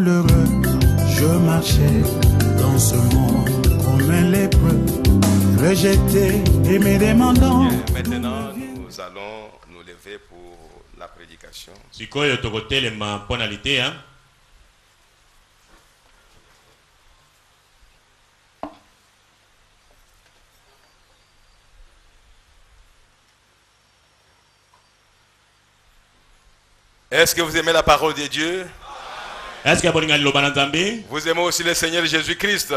malheureux, je marchais dans ce monde comme un lépreux, rejeté et me demandant. Maintenant, nous allons nous lever pour la prédication. Est-ce que vous aimez la parole de Dieu? Vous aimez aussi le Seigneur Jésus-Christ?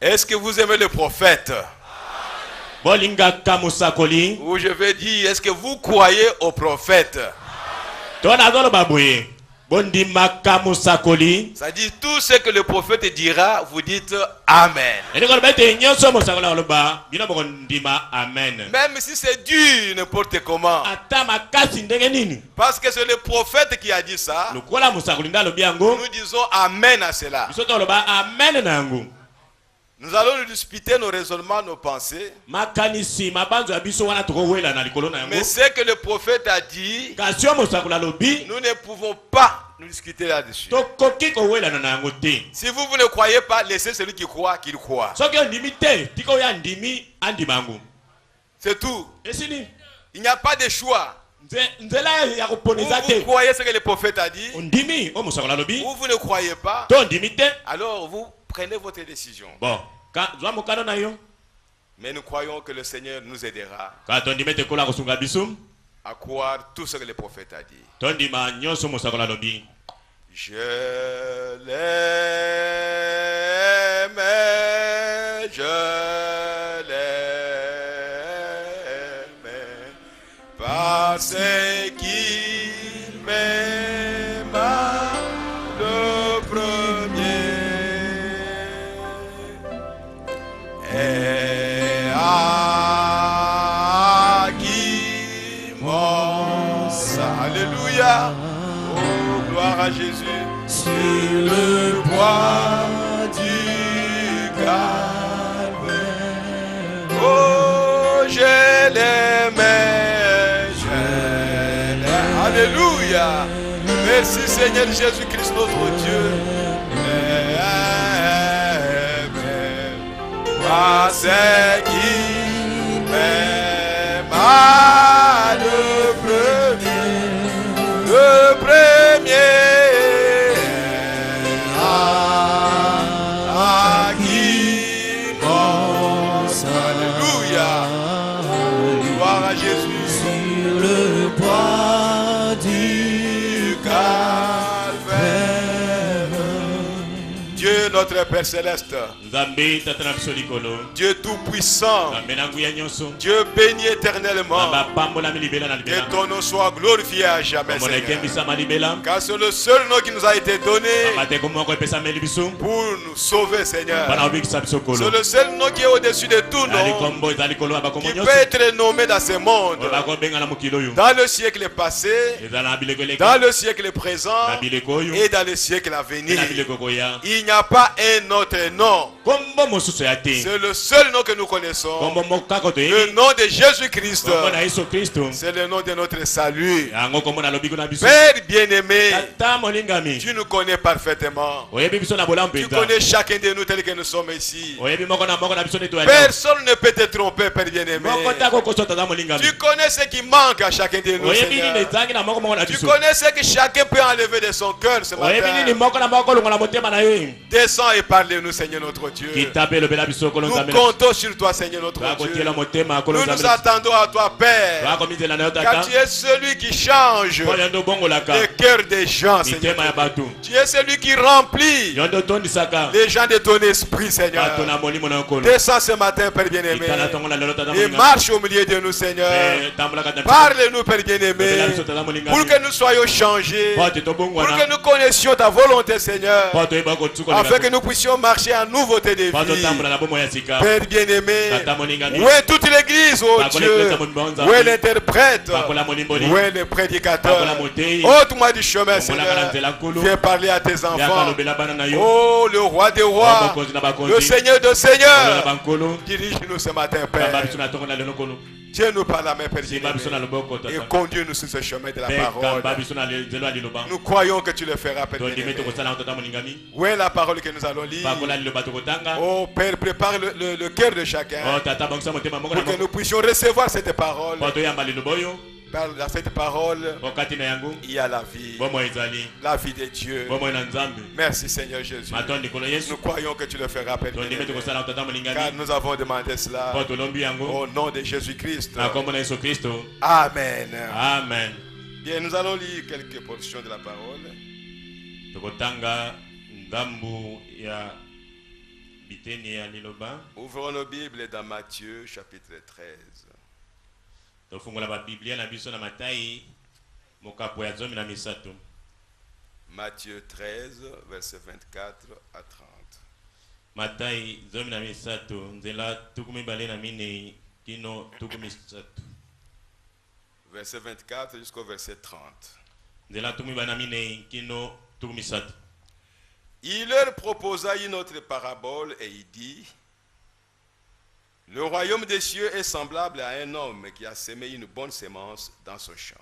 Est-ce que vous aimez le prophète? Ou je veux dire, est-ce que vous croyez au prophète? Ça dit tout ce que le prophète dira, vous dites Amen. Même si c'est dur n'importe comment. Parce que c'est le prophète qui a dit ça. Nous disons Amen à cela. Nous allons nous disputer nos raisonnements, nos pensées. Mais ce que le prophète a dit, nous ne pouvons pas nous discuter là-dessus. Si vous ne croyez pas, laissez celui qui croit qu'il croit. C'est tout. Il n'y a pas de choix. Vous croyez ce que le prophète a dit, ou vous ne croyez pas, alors vous prenez votre décision. Mais nous croyons que le Seigneur nous aidera à croire tout ce que le prophète a dit. Je l'aime, parce qu'il m'aima le premier. Et à qui mon sang. Alléluia. Oh, gloire à Jésus. Sur le bois du Calvaire. Oh, je l'aimais. Alléluia. Merci Seigneur Jésus-Christ notre Dieu. Parce qu'il m'aima le premier, à qui mon sang. Alléluia. Gloire à Jésus. Sur le bois du Calvaire. Dieu notre Père Céleste, Dieu tout-puissant, Dieu béni éternellement, que ton nom soit glorifié à jamais, Seigneur. Car c'est le seul nom qui nous a été donné pour nous sauver, Seigneur. C'est le seul nom qui est au-dessus de tout nom, qui peut être nommé dans ce monde, dans le siècle passé, dans le siècle présent et dans le siècle à venir. Il n'y a pas un autre nom. C'est le seul nom que nous connaissons. Le nom de Jésus-Christ. C'est le nom de notre salut. Père bien-aimé, tu nous connais parfaitement. Tu connais chacun de nous tel que nous sommes ici. Personne ne peut te tromper, Père bien-aimé. Tu connais ce qui manque à chacun de nous, Seigneur. Tu connais ce que chacun peut enlever de son cœur ce matin. Descends et parle-nous, Seigneur notre Dieu. Nous comptons sur toi, Seigneur notre Dieu. Nous nous attendons à toi, Père, car tu es celui qui change le cœur des gens, Seigneur. Tu es celui qui remplit les gens de ton esprit, Seigneur. Descends ce matin, Père bien-aimé, et marche au milieu de nous, Seigneur. Parle-nous, Père bien-aimé, pour que nous soyons changés, pour que nous connaissions ta volonté, Seigneur, afin que nous puissions marcher en nouveauté de vie. Père bien-aimé, où est toute l'église, oh Dieu? Où est l'interprète? Où est le prédicateur? Ôte-moi du chemin, Seigneur. Viens parler à tes enfants. Oh, le roi des rois, le Seigneur des seigneurs, dirige-nous ce matin, Père. Tiens-nous par la main, Père bien-aimé, et conduis-nous sur ce chemin de la parole. Nous croyons que tu le feras, Père bien-aimé. Où est la parole que nous allons lire? Oh Père, prépare le cœur de chacun pour que nous puissions recevoir cette parole. Par cette parole, il y a la vie de Dieu. Merci Seigneur Jésus. Nous croyons que tu le feras, Père bien-aimé, car nous avons demandé cela au nom de Jésus-Christ. Amen. Amen. Bien, nous allons lire quelques portions de la parole. Ouvrons nos Bibles dans Matthieu chapitre 13. Matthieu 13, verset 24 à 30. Verset 24 jusqu'au verset 30. Il leur proposa une autre parabole et il dit: le royaume des cieux est semblable à un homme qui a semé une bonne sémence dans son champ.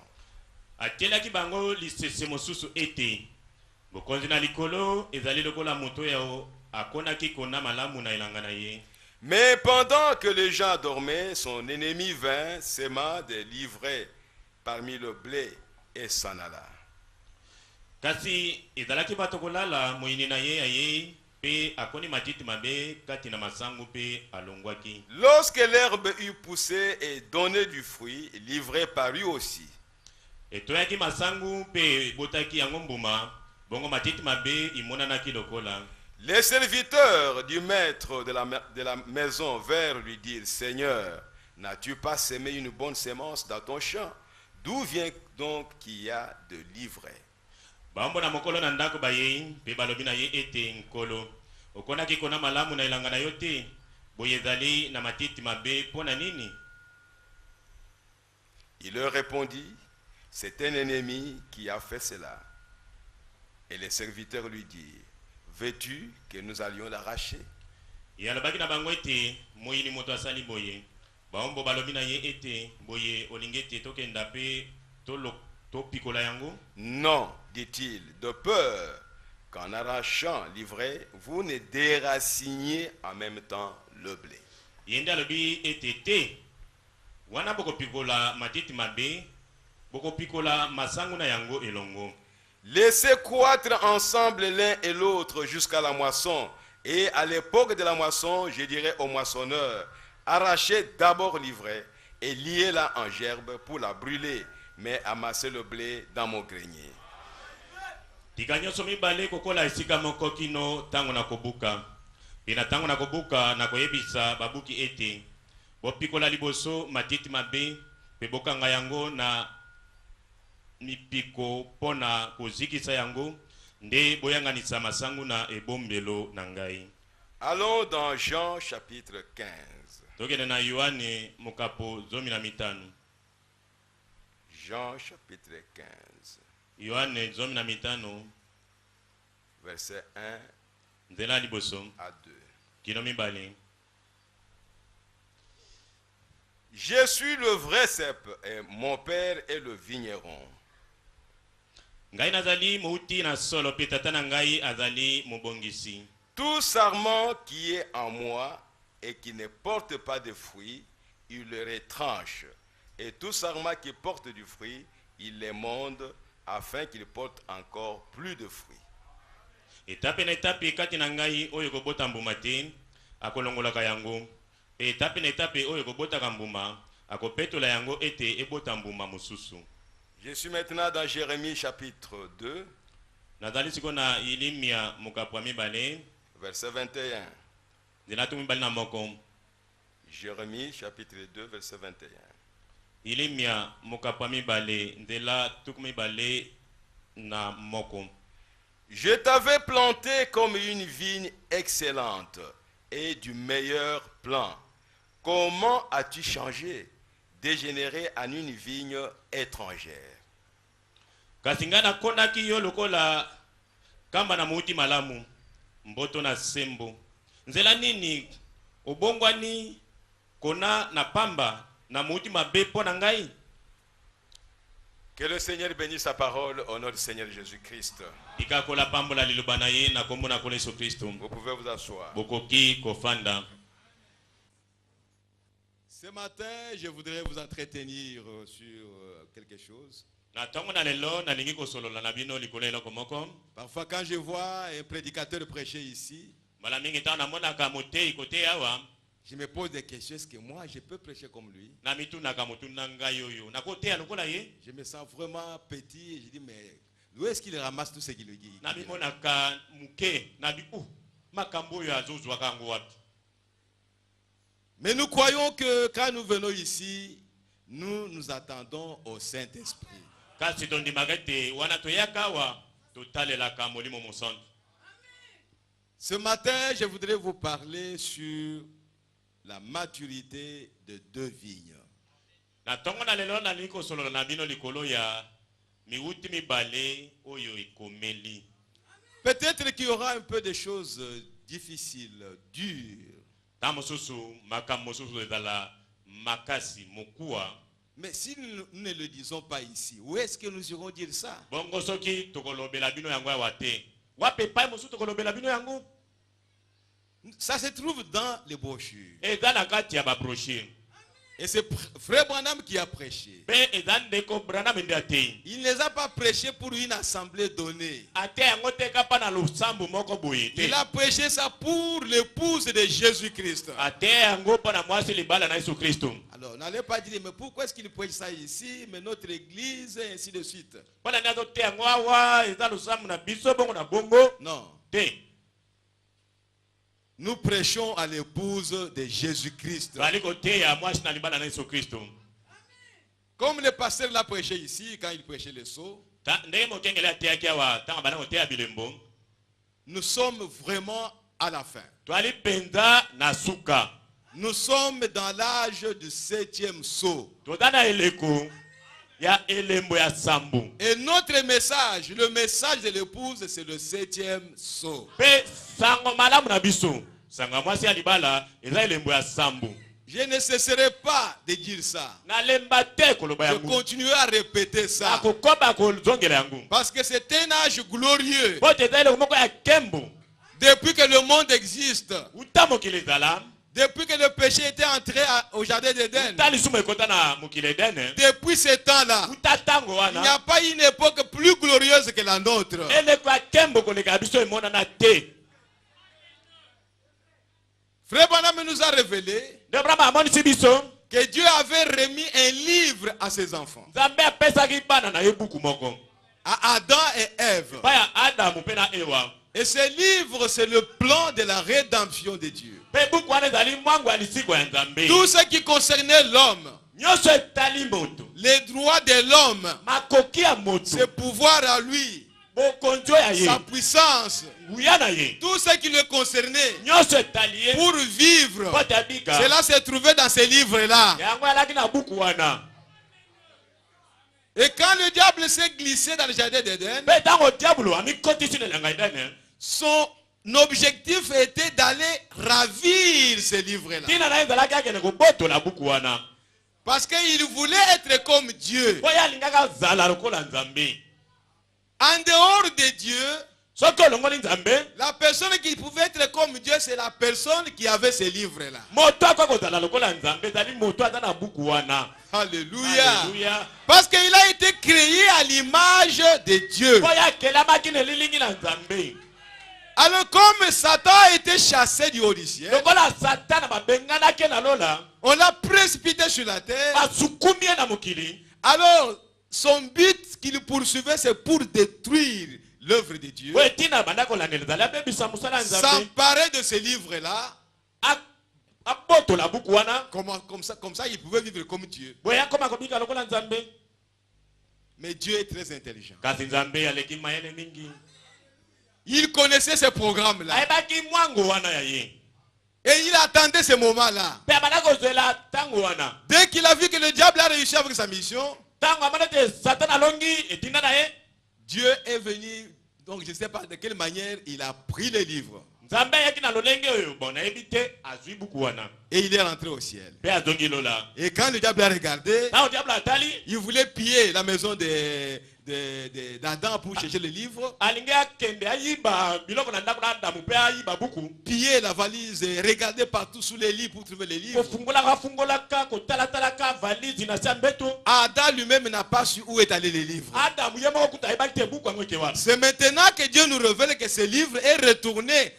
Mais pendant que les gens dormaient, son ennemi vint, sema des livrets parmi le blé et s'en alla. Lorsque l'herbe eut poussé et donné du fruit, l'ivraie parut aussi. Les serviteurs du maître de la maison vinrent lui dire: Seigneur, n'as-tu pas semé une bonne sémence dans ton champ? D'où vient donc qu'il y a de l'ivraie? Il leur répondit: c'est un ennemi qui a fait cela. Et les serviteurs lui dirent: veux-tu que nous allions l'arracher? Non, dit-il, de peur qu'en arrachant l'ivraie, vous ne déraciniez en même temps le blé. Laissez croître ensemble l'un et l'autre jusqu'à la moisson. Et à l'époque de la moisson, je dirais au moissonneur: arrachez d'abord l'ivraie et liez-la en gerbe pour la brûler, mais amassez le blé dans mon grenier. Allons dans Jean chapitre 15. Jean chapitre 15. Verset 1 à 2. Je suis le vrai cep et mon père est le vigneron. Tout sarment qui est en moi et qui ne porte pas de fruits, il le retranche. Et tout sarment qui porte du fruit, il l'émonde afin qu'il porte encore plus de fruits. Je suis maintenant dans Jérémie chapitre 2, verset 21. Jérémie chapitre 2, verset 21. Je t'avais planté comme une vigne excellente et du meilleur plan. Comment as-tu changé, dégénéré en une vigne étrangère? Kasingana konaki yo lokola kamba na muti malamu mboto na sembo nzela nini obongwani kona na pamba Que le Seigneur bénisse sa parole au nom du Seigneur Jésus-Christ. Vous pouvez vous asseoir. Ce matin, je voudrais vous entretenir sur quelque chose. Parfois, quand je vois un prédicateur prêcher ici, je me pose des questions. Est-ce que moi, je peux prêcher comme lui? Je me sens vraiment petit et je dis, mais où est-ce qu'il ramasse tout ce qu'il lui dit? Mais nous croyons que quand nous venons ici, nous nous attendons au Saint-Esprit. Ce matin, je voudrais vous parler sur la maturité de deux vignes. Peut-être qu'il y aura un peu de choses difficiles, dures. Mais si nous ne le disons pas ici, où est-ce que nous irons dire ça? Ça se trouve dans les brochures. Et c'est Frère Branham qui a prêché. Il ne les a pas prêchés pour une assemblée donnée. Il a prêché ça pour l'épouse de Jésus-Christ. Alors, n'allez pas dire, mais pourquoi est-ce qu'il prêche ça ici, mais notre église, et ainsi de suite. Non. Nous prêchons à l'épouse de Jésus-Christ. Comme le pasteur l'a prêché ici, quand il prêchait le sceau, nous sommes vraiment à la fin. Nous sommes dans l'âge du 7e sceau. Et notre message, le message de l'épouse, c'est le 7e sceau. Je ne cesserai pas de dire ça. Je continuerai à répéter ça. Parce que c'est un âge glorieux. Depuis que le monde existe. Depuis que le péché était entré au jardin d'Éden. Depuis ce temps-là, il n'y a pas une époque plus glorieuse que la nôtre. Frère Branham nous a révélé que Dieu avait remis un livre à ses enfants. À Adam et Ève. Et ce livre, c'est le plan de la rédemption de Dieu. Tout ce qui concernait l'homme, les droits de l'homme, ses pouvoirs à lui, sa puissance, tout ce qui le concernait pour vivre, cela se trouvait dans ce livre-là. Et quand le diable s'est glissé dans le jardin d'Éden, son objectif était d'aller ravir ce livre-là. Parce qu'il voulait être comme Dieu. En dehors de Dieu, la personne qui pouvait être comme Dieu, c'est la personne qui avait ce livre-là. Alléluia. Parce qu'il a été créé à l'image de Dieu. Alors comme Satan a été chassé du haut du ciel, on l'a précipité sur la terre. Alors son but qu'il poursuivait, c'est pour détruire l'œuvre de Dieu. S'emparer de ce livre-là. Comme ça, il pouvait vivre comme Dieu. Mais Dieu est très intelligent. Il connaissait ce programme-là. Et il attendait ce moment-là. Dès qu'il a vu que le diable a réussi avec sa mission, Dieu est venu Donc je ne sais pas de quelle manière il a pris les livres. Et il est rentré au ciel. Et quand le diable a regardé, il voulait piller la maison d'Adam pour chercher le livre. Piller la valise et regarder partout sous les lits pour trouver les livres. Adam lui-même n'a pas su où est allé les livres. C'est maintenant que Dieu nous révèle que ce livre est retourné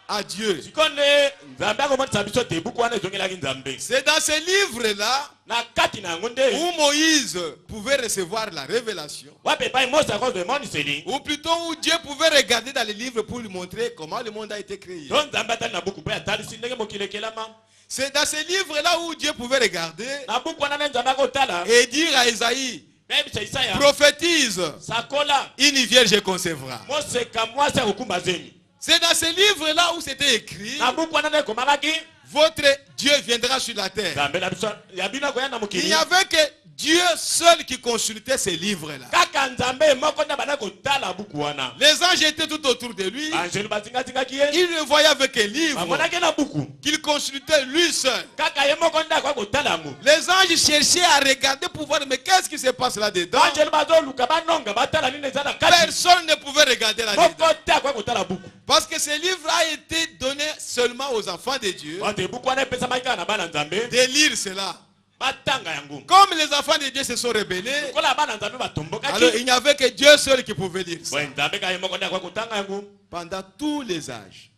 à Dieu. C'est dans ce livre-là où Moïse pouvait recevoir la révélation. Ou plutôt où Dieu pouvait regarder dans les livres pour lui montrer comment le monde a été créé. C'est dans ce livre-là où Dieu pouvait regarder et dire à Isaïe, prophétise, une vierge concevra. C'est dans ce livre-là où c'était écrit, votre Dieu viendra sur la terre. Il n'y avait que Dieu seul qui consultait ces livres-là. Les anges étaient tout autour de lui. Il le voyait avec un livre qu'il consultait lui seul. Les anges cherchaient à regarder pour voir, mais qu'est-ce qui se passe là-dedans? Personne ne pouvait regarder là-dedans. Parce que ce livre a été donné seulement aux enfants de Dieu de lire cela. Comme les enfants de Dieu se sont rebellés, alors il n'y avait que Dieu seul qui pouvait lire ça. Pendant tous les âges,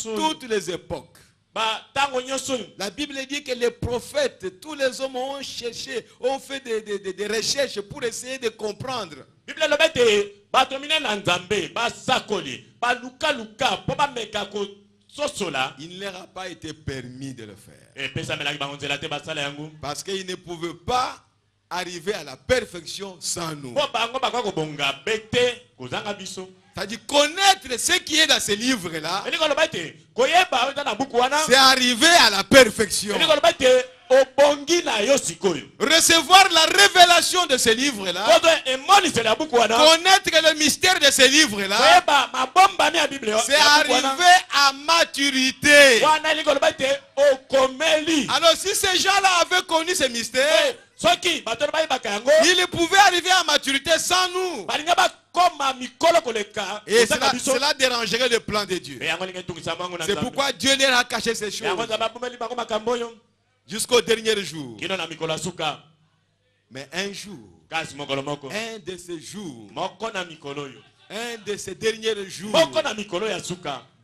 toutes les époques, la Bible dit que les prophètes, tous les hommes ont cherché, ont fait des recherches pour essayer de comprendre. Il ne leur a pas été permis de le faire. Parce qu'ils ne pouvaient pas arriver à la perfection sans nous. C'est-à-dire connaître ce qui est dans ce livre-là, c'est arriver à la perfection. Recevoir la révélation de ce livre-là, connaître le mystère de ce livre-là, c'est arriver à maturité. Alors si ces gens-là avaient connu ce mystère, ils pouvaient arriver à maturité sans nous. Et cela dérangerait le plan de Dieu. C'est pourquoi Dieu leur a caché ces choses jusqu'au dernier jour. Mais un jour, un de ces jours, un de ces derniers jours,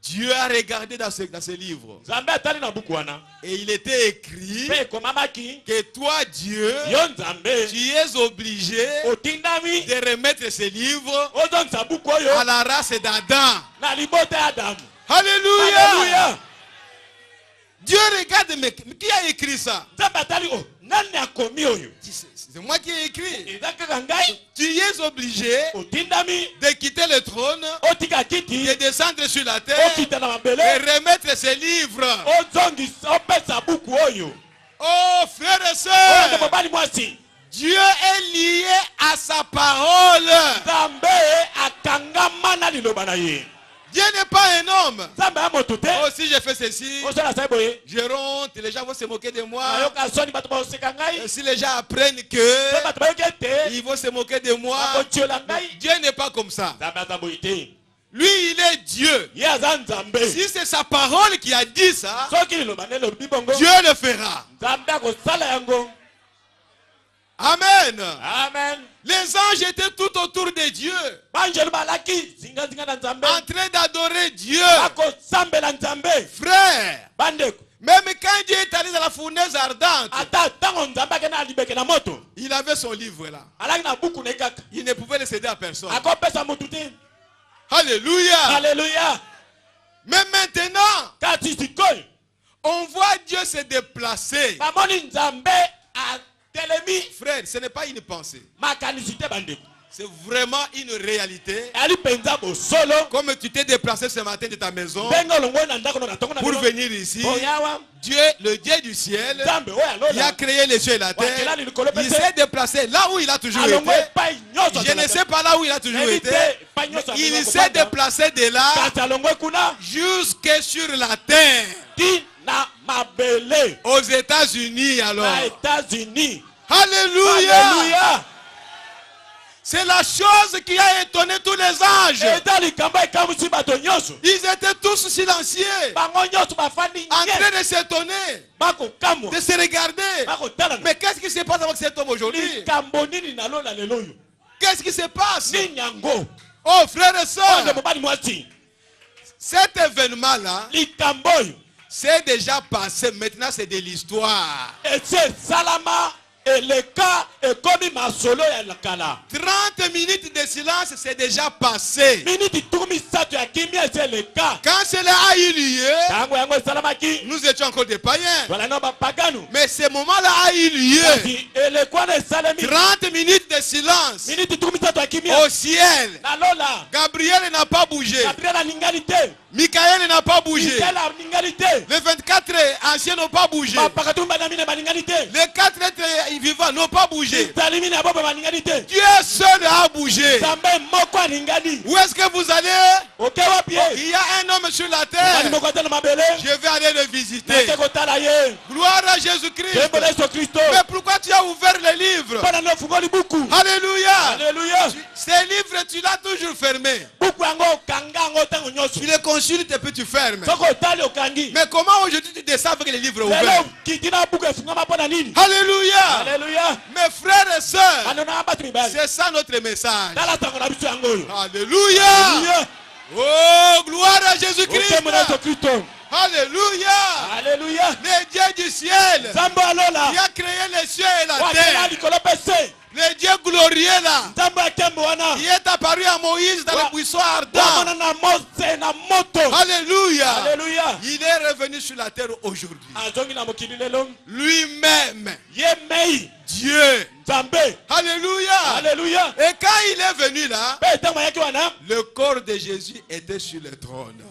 Dieu a regardé dans ce livre. Et il était écrit que toi, Dieu, tu es obligé de remettre ce livre à la race d'Adam. Alléluia. Dieu regarde, mais qui a écrit ça? C'est moi qui ai écrit. Tu es obligé de quitter le trône, de descendre sur la terre et remettre ces livres. Oh frères et sœurs, Dieu est lié à sa parole. Dieu n'est pas un homme. Oh, si je fais ceci, je rentre, les gens vont se moquer de moi. Si les gens apprennent que ils vont se moquer de moi, Dieu n'est pas comme ça. Lui, il est Dieu. Si c'est sa parole qui a dit ça, Dieu le fera. Amen. Amen. Les anges étaient tout autour de Dieu, en train d'adorer Dieu. Frère, même quand Dieu est allé dans la fournaise ardente, il avait son livre là. Il ne pouvait le céder à personne. Alléluia. Alléluia. Mais maintenant, on voit Dieu se déplacer. Frère, ce n'est pas une pensée. C'est vraiment une réalité. Comme tu t'es déplacé ce matin de ta maison pour venir ici, Dieu, le Dieu du ciel, il a créé les cieux et la terre. Il s'est déplacé là où il a toujours été. Je ne sais pas là où il a toujours été. Il s'est déplacé de là jusque sur la terre. Aux États-Unis alors. Alléluia. C'est la chose qui a étonné tous les anges. Ils étaient tous silencieux, en train de s'étonner, de se regarder. Mais qu'est-ce qui se passe avec cet homme aujourd'hui? Qu'est-ce qui se passe? Oh frères et sœurs, cet événement-là, c'est déjà passé. Maintenant c'est de l'histoire. 30 minutes de silence, c'est déjà passé. Quand cela a eu lieu, nous étions encore des païens. Mais ce moment-là a eu lieu. 30 minutes de silence au ciel. Gabriel n'a pas bougé. Michael n'a pas bougé. Les 24 anciens n'ont pas bougé. Les 4 êtres vivants n'ont pas bougé. Dieu seul a bougé. Où est-ce que vous allez? Il y a un homme sur la terre. Je vais aller le visiter. Gloire à Jésus-Christ. Mais pourquoi tu as ouvert les livres? Alléluia. Ces livres, tu l'as toujours fermé. Tu les consultes et puis tu fermes. Mais comment aujourd'hui tu descends avec les livres ouverts? Alléluia. Mes frères et sœurs, c'est ça notre message. Alléluia. Oh, gloire à Jésus-Christ. Alléluia. Le Dieu du ciel, qui a créé les cieux et la terre, le Dieu glorieux là, il est apparu à Moïse dans le buisson ardent. Alléluia. Il est revenu sur la terre aujourd'hui. Lui-même, Dieu. Alléluia. Et quand il est venu là, le corps de Jésus était sur le trône.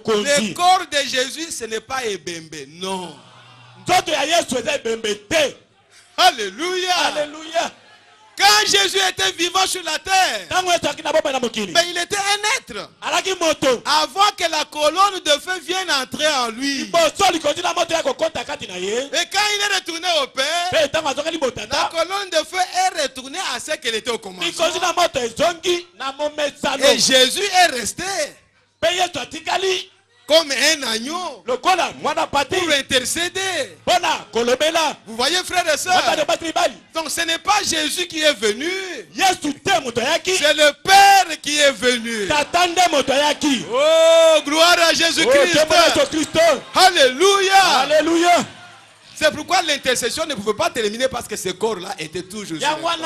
Le corps de Jésus, ce n'est pas Ebembe, non. Alléluia. Quand Jésus était vivant sur la terre, mais il était un être. Avant que la colonne de feu vienne entrer en lui. Et quand il est retourné au Père, la colonne de feu est retournée à ce qu'elle était au commencement. Et Jésus est resté comme un agneau pour intercéder. Vous voyez, frères et sœurs, donc ce n'est pas Jésus qui est venu, c'est le Père qui est venu. Oh, gloire à Jésus-Christ. Alléluia. C'est pourquoi l'intercession ne pouvait pas terminer, parce que ce corps-là était toujours sur le corps.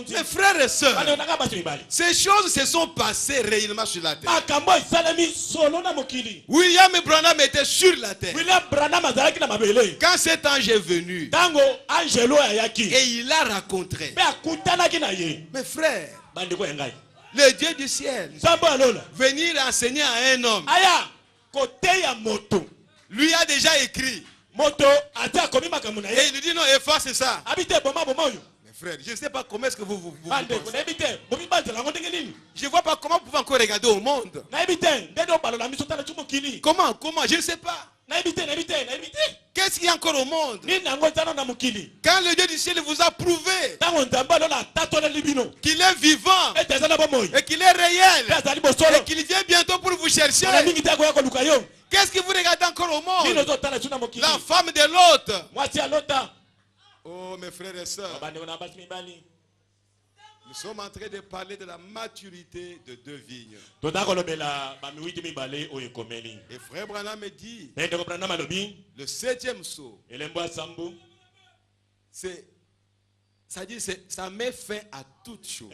Mes frères et sœurs, ces choses se sont passées réellement sur la terre. William Branham était sur la terre quand cet ange est venu et il a rencontré. Mes frères, le Dieu du ciel venir enseigner à un homme, lui a déjà écrit. Et il lui dit non, efface ça. Mes frères, je ne sais pas comment est-ce que vous pensez. Je ne vois pas comment vous pouvez encore regarder au monde. Comment? Je ne sais pas. Qu'est-ce qu'il y a encore au monde? Quand le Dieu du ciel vous a prouvé qu'il est vivant et qu'il est réel et qu'il vient bientôt pour vous chercher, qu'est-ce que vous regardez encore au monde? La femme de l'autre. Oh mes frères et sœurs, nous sommes en train de parler de la maturité de 2 vignes. Et frère Branham me dit, le 7e saut, ça met fin à toute chose.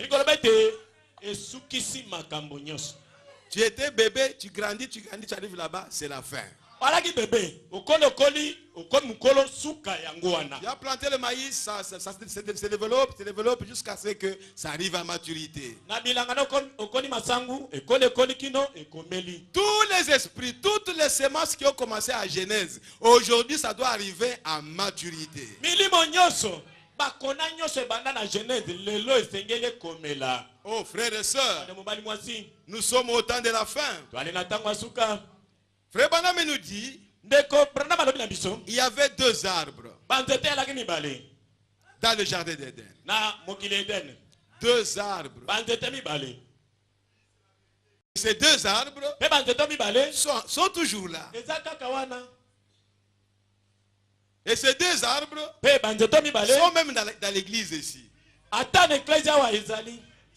Tu étais bébé, tu grandis, tu arrives là-bas, c'est la fin. Tu as planté le maïs, ça se développe jusqu'à ce que ça arrive à maturité. Tous les esprits, toutes les semences qui ont commencé à Genèse, aujourd'hui ça doit arriver à maturité. Oh frères et sœurs, nous sommes au temps de la fin. Frère Branham nous dit, il y avait 2 arbres dans le jardin d'Éden. 2 arbres. Ces 2 arbres sont toujours là. Et ces 2 arbres sont même dans l'église ici.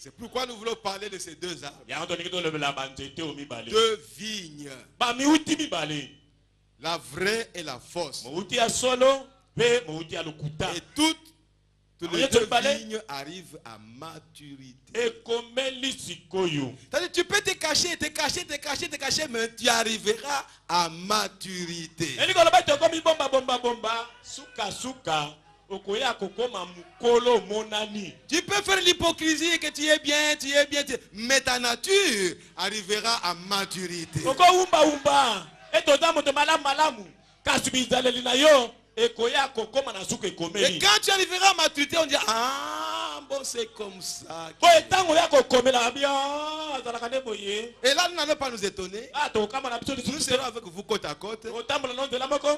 C'est pourquoi nous voulons parler de ces 2 arbres. 2 vignes. La vraie et la fausse. Et toutes les 2 vignes arrivent à maturité. Tu peux te cacher, mais tu arriveras à maturité. Tu peux faire l'hypocrisie et que tu es bien, mais ta nature arrivera à maturité. Et quand tu arriveras à maturité, on dit ah bon, c'est comme ça. Et là, nous n'allons pas nous étonner. Nous serons avec vous côte à côte,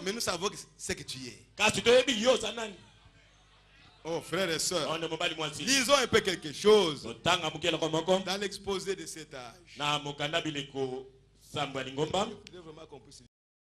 mais nous savons ce que tu es. Oh frères et sœurs, lisons un peu quelque chose dans l'exposé de cet âge.